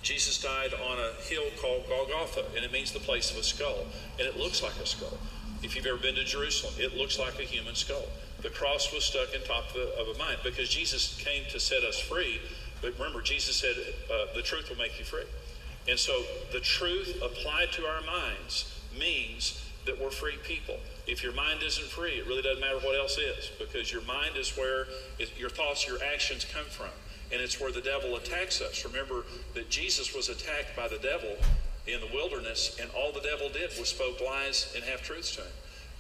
Jesus died on a hill called Golgotha, and it means the place of a skull, and it looks like a skull. If you've ever been to Jerusalem, it looks like a human skull. The cross was stuck in top of a mine because Jesus came to set us free. But remember, Jesus said, the truth will make you free. And so the truth applied to our minds means that we're free people. If your mind isn't free, it really doesn't matter what else is, because your mind is where your thoughts, your actions come from. And it's where the devil attacks us. Remember that Jesus was attacked by the devil in the wilderness, and all the devil did was spoke lies and half-truths to him.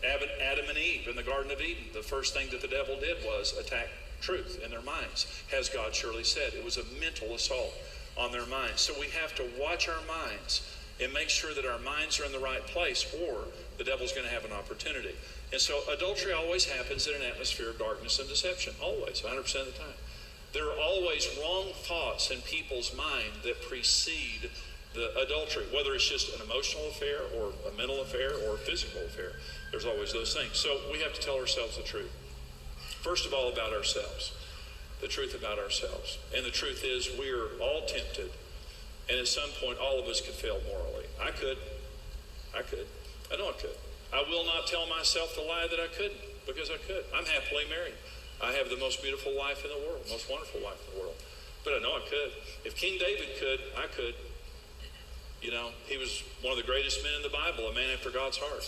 Adam and Eve in the Garden of Eden, the first thing that the devil did was attack truth in their minds. Has God surely said? It was a mental assault on their minds. So we have to watch our minds and make sure that our minds are in the right place, or the devil's going to have an opportunity. And so adultery always happens in an atmosphere of darkness and deception. Always, 100% of the time. There are always wrong thoughts in people's mind that precede the adultery, whether it's just an emotional affair or a mental affair or a physical affair. There's always those things. So we have to tell ourselves the truth. First of all, about ourselves. The truth about ourselves. And the truth is, we're all tempted. And at some point, all of us could fail morally. I could. I know I could. I will not tell myself the lie that I couldn't, because I could. I'm happily married. I have the most beautiful wife in the world, most wonderful wife in the world. But I know I could. If King David could, I could. You know, he was one of the greatest men in the Bible, a man after God's heart.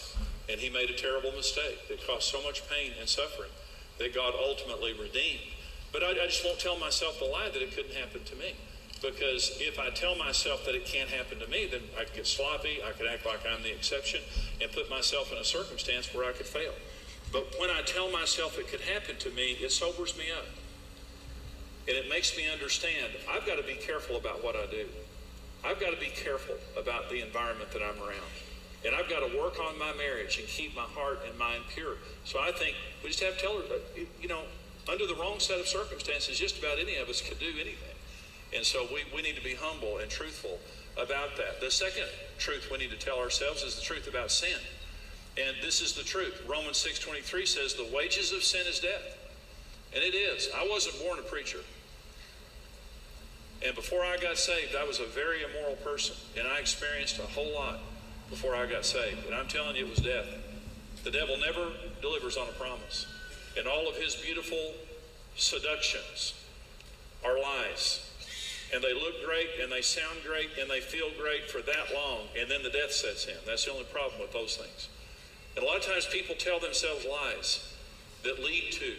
And he made a terrible mistake that caused so much pain and suffering that God ultimately redeemed. But I just won't tell myself the lie that it couldn't happen to me. Because if I tell myself that it can't happen to me, then I could get sloppy, I could act like I'm the exception, and put myself in a circumstance where I could fail. But when I tell myself it could happen to me, it sobers me up. And it makes me understand, I've got to be careful about what I do. I've got to be careful about the environment that I'm around. And I've got to work on my marriage and keep my heart and mind pure. So I think we just have to tell her, you know, under the wrong set of circumstances, just about any of us could do anything. And so we need to be humble and truthful about that. The second truth we need to tell ourselves is the truth about sin. And this is the truth. Romans 6:23 says the wages of sin is death. And it is. I wasn't born a preacher. And before I got saved, I was a very immoral person. And I experienced a whole lot before I got saved. And I'm telling you, it was death. The devil never delivers on a promise. And all of his beautiful seductions are lies. And they look great, and they sound great, and they feel great for that long, and then the death sets in. That's the only problem with those things. And a lot of times people tell themselves lies that lead to,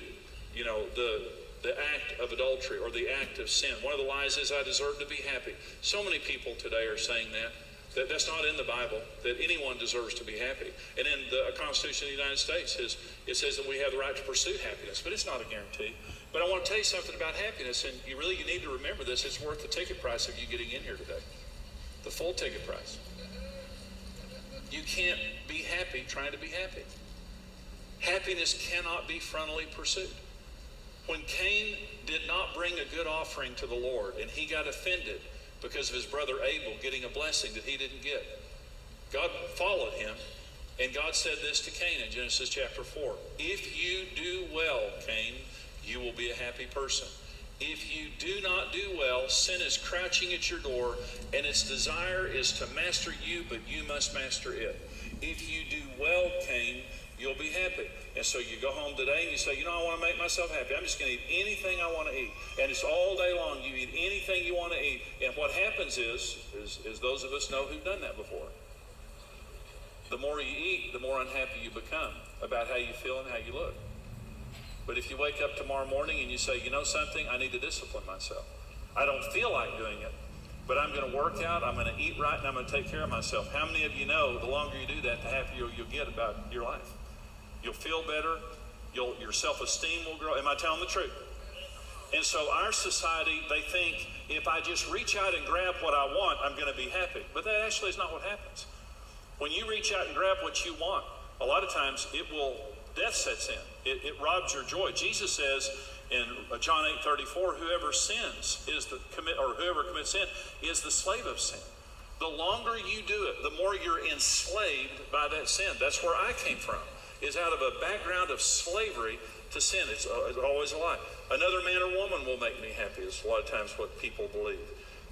you know, the act of adultery or the act of sin. One of the lies is, I deserve to be happy. So many people today are saying that's not in the Bible, that anyone deserves to be happy. And in the Constitution of the United States, it says that we have the right to pursue happiness, but it's not a guarantee. But I want to tell you something about happiness, and you need to remember this. It's worth the ticket price of you getting in here today. The full ticket price. You can't be happy trying to be happy. Happiness cannot be frontally pursued. When Cain did not bring a good offering to the Lord, and he got offended because of his brother Abel getting a blessing that he didn't get, God followed him, and God said this to Cain in Genesis chapter 4. If you do well, Cain, you will be a happy person. If you do not do well, sin is crouching at your door, and its desire is to master you, but you must master it. If you do well, Cain, you'll be happy. And so you go home today and you say, you know, I want to make myself happy. I'm just going to eat anything I want to eat. And it's all day long. You eat anything you want to eat. And what happens is those of us know who've done that before. The more you eat, the more unhappy you become about how you feel and how you look. But if you wake up tomorrow morning and you say, you know something, I need to discipline myself. I don't feel like doing it, but I'm going to work out, I'm going to eat right, and I'm going to take care of myself. How many of you know the longer you do that, the happier you'll get about your life? You'll feel better. Your self-esteem will grow. Am I telling the truth? And so our society, they think if I just reach out and grab what I want, I'm going to be happy. But that actually is not what happens. When you reach out and grab what you want, a lot of times death sets in. It robs your joy. Jesus says in John 8:34, whoever sins whoever commits sin is the slave of sin. The longer you do it, the more you're enslaved by that sin. That's where I came from, is out of a background of slavery to sin. It's always a lie. Another man or woman will make me happy is a lot of times what people believe.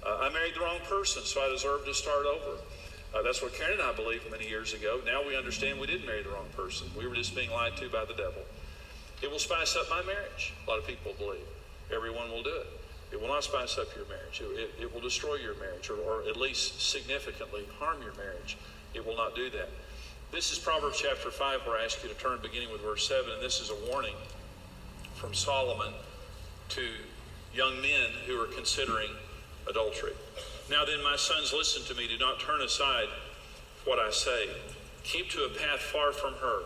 I married the wrong person, so I deserve to start over. That's what Karen and I believed many years ago. Now we understand we didn't marry the wrong person. We were just being lied to by the devil. It will spice up my marriage, a lot of people believe. Everyone will do it. It will not spice up your marriage. It will destroy your marriage, or at least significantly harm your marriage. It will not do that. This is Proverbs chapter 5, where I ask you to turn beginning with verse 7, and this is a warning from Solomon to young men who are considering adultery. Now then, my sons, listen to me. Do not turn aside what I say. Keep to a path far from her.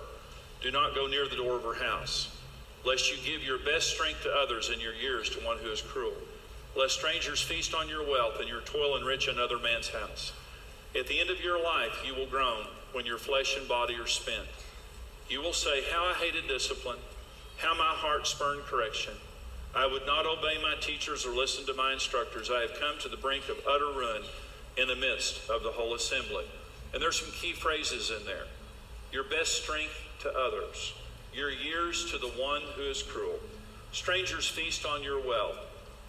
Do not go near the door of her house, lest you give your best strength to others and your years to one who is cruel. Lest strangers feast on your wealth and your toil enrich another man's house. At the end of your life you will groan when your flesh and body are spent. You will say, how I hated discipline, how my heart spurned correction. I would not obey my teachers or listen to my instructors. I have come to the brink of utter ruin in the midst of the whole assembly. And there's some key phrases in there. Your best strength to others. Your years to the one who is cruel. Strangers feast on your wealth.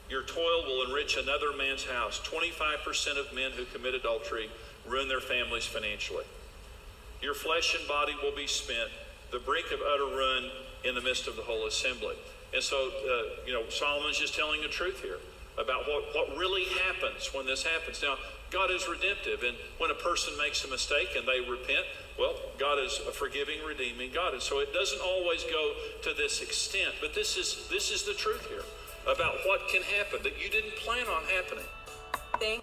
Your toil will enrich another man's house. 25% of men who commit adultery ruin their families financially. Your flesh and body will be spent. The brink of utter ruin in the midst of the whole assembly. And so, Solomon's just telling the truth here about what really happens when this happens. Now, God is redemptive, and when a person makes a mistake and they repent, well, God is a forgiving, redeeming God. And so it doesn't always go to this extent, but this is the truth here about what can happen that you didn't plan on happening.